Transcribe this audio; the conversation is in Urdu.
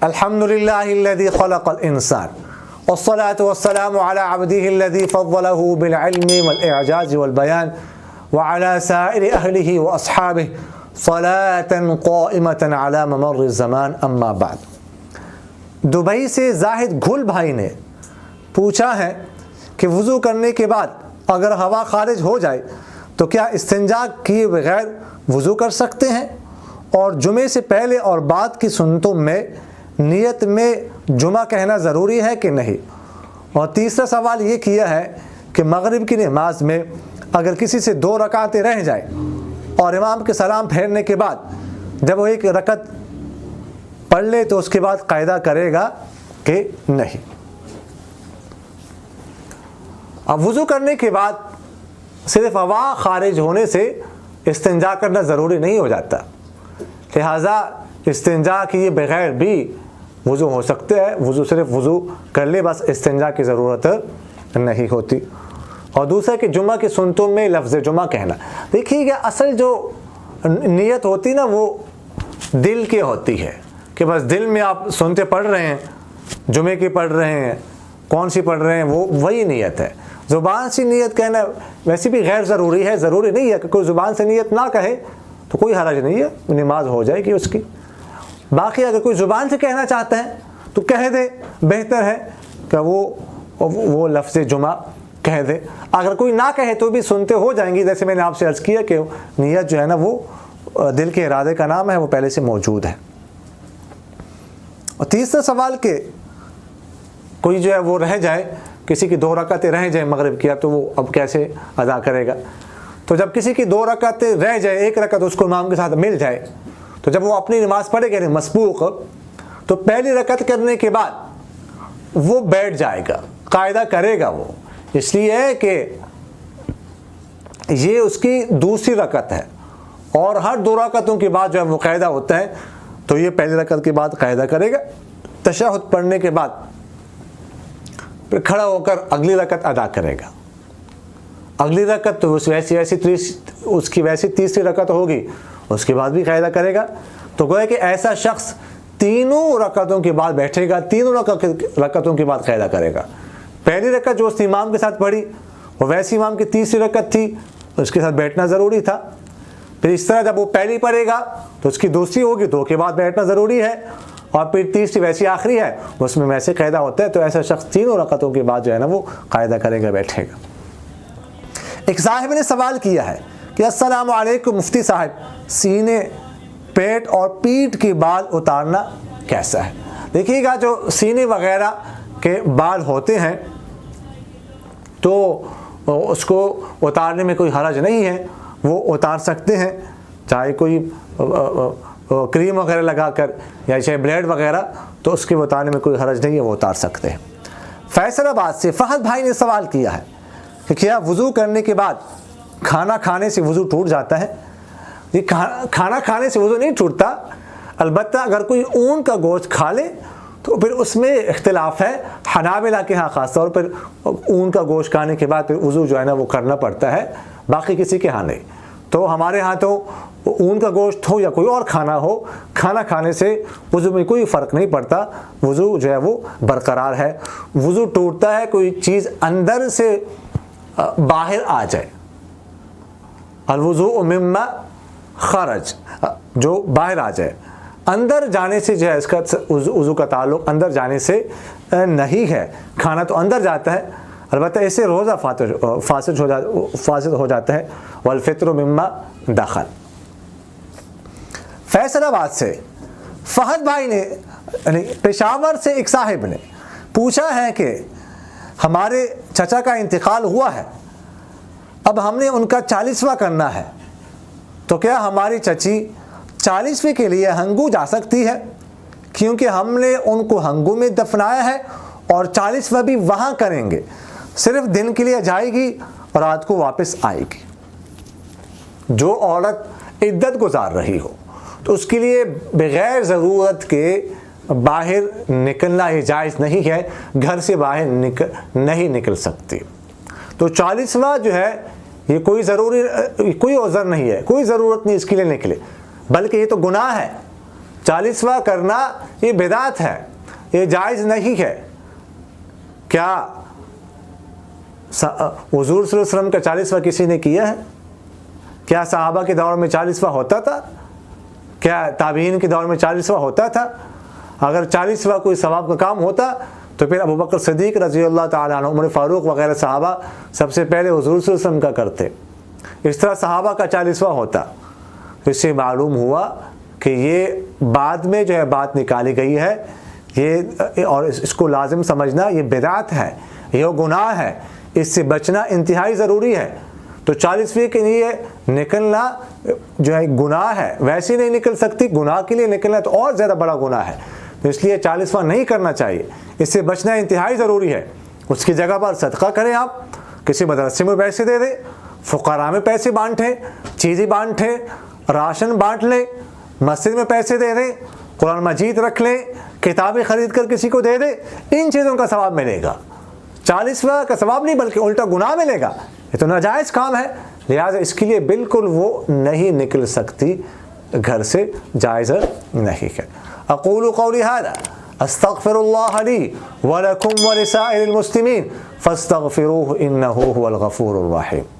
الحمدللہ الذی خلق الانسان والصلاة والسلام على عبده الذي فضله بالعلم والإعجاز والبيان وعلى سائر أهله وأصحابه صلاة قائمة على ممر الزمان اما بعد۔ دبئی سے زاہد گھل بھائی نے پوچھا ہے کہ وضو کرنے کے بعد اگر ہوا خارج ہو جائے تو کیا استنجا کیے بغیر وضو کر سکتے ہیں، اور جمعے سے پہلے اور بعد کی سنتوں میں نیت میں جمعہ کہنا ضروری ہے کہ نہیں؟ اور تیسرا سوال یہ کیا ہے کہ مغرب کی نماز میں اگر کسی سے 2 رکعتیں رہ جائیں اور امام کے سلام پھیرنے کے بعد جب وہ 1 رکعت پڑھ لے تو اس کے بعد قاعدہ کرے گا کہ نہیں؟ اب وضو کرنے کے بعد صرف ہوا خارج ہونے سے استنجا کرنا ضروری نہیں ہو جاتا، لہٰذا استنجا کیے بغیر بھی وضو ہو سکتے ہیں، صرف وضو کر لے بس، استنجا کی ضرورت نہیں ہوتی۔ اور دوسرا کہ جمعہ کی سنتوں میں لفظ جمعہ کہنا، دیکھیے گا اصل جو نیت ہوتی نا وہ دل کی ہوتی ہے، کہ بس دل میں آپ سنتے پڑھ رہے ہیں، جمعے کی پڑھ رہے ہیں، کون سی پڑھ رہے ہیں، وہی نیت ہے۔ زبان سے نیت کہنا ویسے بھی غیر ضروری ہے، ضروری نہیں ہے کہ کوئی زبان سے نیت نہ کہے تو کوئی حرج نہیں ہے، نماز ہو جائے گی اس کی۔ باقی اگر کوئی زبان سے کہنا چاہتا ہے تو کہہ دے، بہتر ہے کہ وہ لفظ جمعہ کہہ دے۔ اگر کوئی نہ کہے تو بھی سنتے ہو جائیں گی، جیسے میں نے آپ سے عرض کیا کہ نیت جو ہے نا وہ دل کے ارادے کا نام ہے، وہ پہلے سے موجود ہے۔ اور تیسرا سوال کہ کوئی جو ہے وہ رہ جائے، کسی کی 2 رکعتیں رہ جائیں مغرب کی، تو وہ اب کیسے ادا کرے گا؟ تو جب کسی کی 2 رکعتیں رہ جائے، 1 رکعت اس کو امام کے ساتھ مل جائے، تو جب وہ اپنی نماز پڑھے گا مسبوق، تو پہلی رکعت کرنے کے بعد وہ بیٹھ جائے گا، قاعدہ کرے گا وہ، اس لیے کہ یہ اس کی دوسری رکعت ہے، اور ہر 2 رکعتوں کے بعد جو ہے وہ قاعدہ ہوتا ہے، تو یہ پہلی رکعت کے بعد قاعدہ کرے گا، تشہد پڑھنے کے بعد پھر کھڑا ہو کر اگلی رکعت ادا کرے گا۔ اگلی رکعت تو اس کی ویسی تیسری رکعت ہوگی، اس کے بعد بھی قاعدہ کرے گا۔ تو گویا کہ ایسا شخص 3 رکعتوں کے بعد بیٹھے گا، 3 رکعتوں کے بعد قاعدہ کرے گا۔ پہلی رکعت جو اس نے امام کے ساتھ پڑھی وہ ویسی امام کی تیسری رکعت تھی، اس کے ساتھ بیٹھنا ضروری تھا۔ پھر اس طرح جب وہ پہلی پڑھے گا تو اس کی دوسری ہوگی، 2 کے بعد بیٹھنا ضروری ہے، اور پھر تیسری ویسی آخری ہے، اس میں ویسے قاعدہ ہوتا ہے۔ تو ایسا شخص 3 رکعتوں کے بعد جو ہے نا وہ قاعدہ کرے گا، بیٹھے گا۔ ایک صاحب نے سوال کیا ہے کہ السلام علیکم مفتی صاحب، سینے، پیٹ اور پیٹھ کے بال اتارنا کیسا ہے؟ دیکھیے گا جو سینے وغیرہ کے بال ہوتے ہیں تو اس کو اتارنے میں کوئی حرج نہیں ہے، وہ اتار سکتے ہیں، چاہے کوئی کریم وغیرہ لگا کر یا چاہے بلیڈ وغیرہ، تو اس کے اتارنے میں کوئی حرج نہیں ہے، وہ اتار سکتے ہیں۔ فیصل آباد سے فہد بھائی نے سوال کیا ہے کہ کیا وضو کرنے کے بعد کھانا کھانے سے وضو ٹوٹ جاتا ہے؟ یہ کھانا کھانے سے وضو نہیں ٹوٹتا، البتہ اگر کوئی اون کا گوشت کھا لے تو پھر اس میں اختلاف ہے، حنابلہ کے ہاں خاص طور پر اون کا گوشت کھانے کے بعد پھر وضو جو ہے نا وہ کرنا پڑتا ہے، باقی کسی کے ہاں نہیں۔ تو ہمارے ہاں تو اون کا گوشت ہو یا کوئی اور کھانا ہو، کھانا کھانے سے وضو میں کوئی فرق نہیں پڑتا، وضو جو ہے وہ برقرار ہے۔ وضو ٹوٹتا ہے کوئی چیز اندر سے باہر آ جائے، الوضوء مما خرج، جو باہر آ جائے، اندر جانے سے جو ہے اس کا وضو کا تعلق اندر جانے سے نہیں ہے۔ کھانا تو اندر جاتا ہے، البتہ اس سے روزہ فاسد ہو جاتا ہے، والفطر مما دخل۔ فیصل آباد سے فہد بھائی نے، یعنی پشاور سے ایک صاحب نے پوچھا ہے کہ ہمارے چچا کا انتقال ہوا ہے، اب ہم نے ان کا 40واں کرنا ہے، تو کیا ہماری چچی 40ویں کے لیے ہنگو جا سکتی ہے؟ کیونکہ ہم نے ان کو ہنگو میں دفنایا ہے اور 40واں بھی وہاں کریں گے، صرف دن کے لیے جائے گی اور رات کو واپس آئے گی۔ جو عورت عدت گزار رہی ہو تو اس کے لیے بغیر ضرورت کے باہر نکلنا ہی جائز نہیں ہے، گھر سے باہر نہیں نکل سکتی۔ تو 40واں جو ہے یہ کوئی عذر نہیں ہے، کوئی ضرورت نہیں اس کے لیے نکلے، بلکہ یہ تو گناہ ہے۔ 40واں کرنا یہ بدعت ہے، یہ جائز نہیں ہے۔ کیا حضور صلی اللہ علیہ وسلم کا 40واں کسی نے کیا ہے؟ کیا صحابہ کے دور میں 40واں ہوتا تھا؟ کیا تابعین کے دور میں 40واں ہوتا تھا؟ اگر 40واں کوئی ثواب کا کام ہوتا تو پھر ابوبکر صدیق رضی اللہ تعالیٰ عنہ، عمر فاروق وغیرہ صحابہ سب سے پہلے حضور صلی اللہ علیہ وسلم کا کرتے، اس طرح صحابہ کا 40واں ہوتا۔ اس سے معلوم ہوا کہ یہ بعد میں جو ہے بات نکالی گئی ہے، یہ اور اس کو لازم سمجھنا یہ بدعت ہے، یہ گناہ ہے، اس سے بچنا انتہائی ضروری ہے۔ تو 40ویں کے لیے نکلنا جو ہے گناہ ہے، ویسے نہیں نکل سکتی، گناہ کے لیے نکلنا تو اور زیادہ بڑا گناہ ہے، تو اس لیے 40واں نہیں کرنا چاہیے، اس سے بچنا انتہائی ضروری ہے۔ اس کی جگہ پر صدقہ کریں، آپ کسی مدرسے میں پیسے دے دیں، فقراء میں پیسے بانٹیں، چیزیں بانٹیں، راشن بانٹ لیں، مسجد میں پیسے دے دیں، قرآن مجید رکھ لیں، کتابیں خرید کر کسی کو دے دیں، ان چیزوں کا ثواب ملے گا۔ 40واں کا ثواب نہیں بلکہ الٹا گناہ ملے گا، یہ تو ناجائز کام ہے، لہٰذا اس کے لیے بالکل وہ نہیں نکل سکتی گھر سے، جائز نہیں ہے۔ اقول قولی ھذا استغفر اللہ لی ولکم ولسائر المسلمین فاستغفروہ انہ هو الغفور الرحیم۔